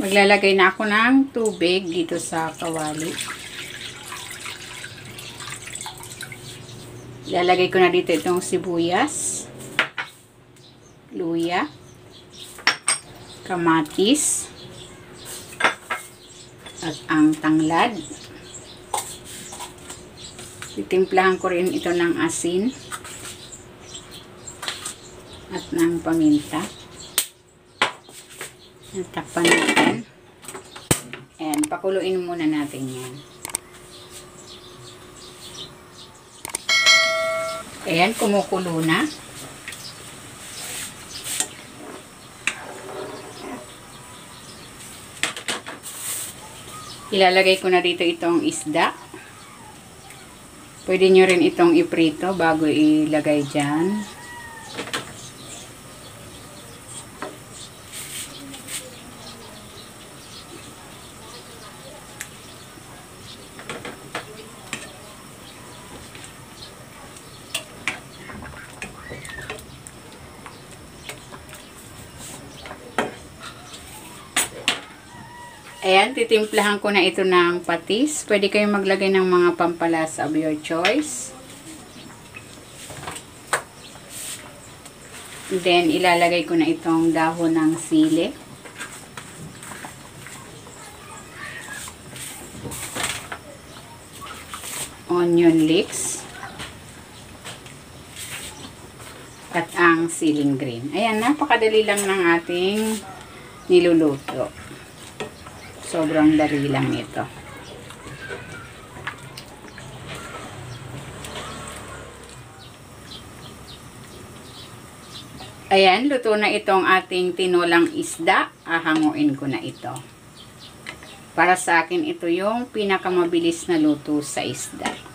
Maglalagay na ako ng tubig dito sa kawali. Ilalagay ko na dito itong sibuyas, luya, kamatis, at ang tanglad. Titimplahan ko rin ito ng asin at ng paminta. Takpan natin. And pakuluin muna natin yan. Ayan, kumukulo na. Ilalagay ko na dito itong isda. Pwede nyo rin itong iprito bago ilagay dyan. Ayan, titimplahan ko na ito ng patis. Pwede kayong maglagay ng mga pampalasa of your choice. Then, ilalagay ko na itong dahon ng sili. Onion leeks. At ang siling green. Ayan, napakadali lang ng ating niluluto. Sobrang dali lang ito. Ayan, luto na itong ating tinolang isda. Ahanguin ko na ito. Para sa akin, ito yung pinakamabilis na luto sa isda.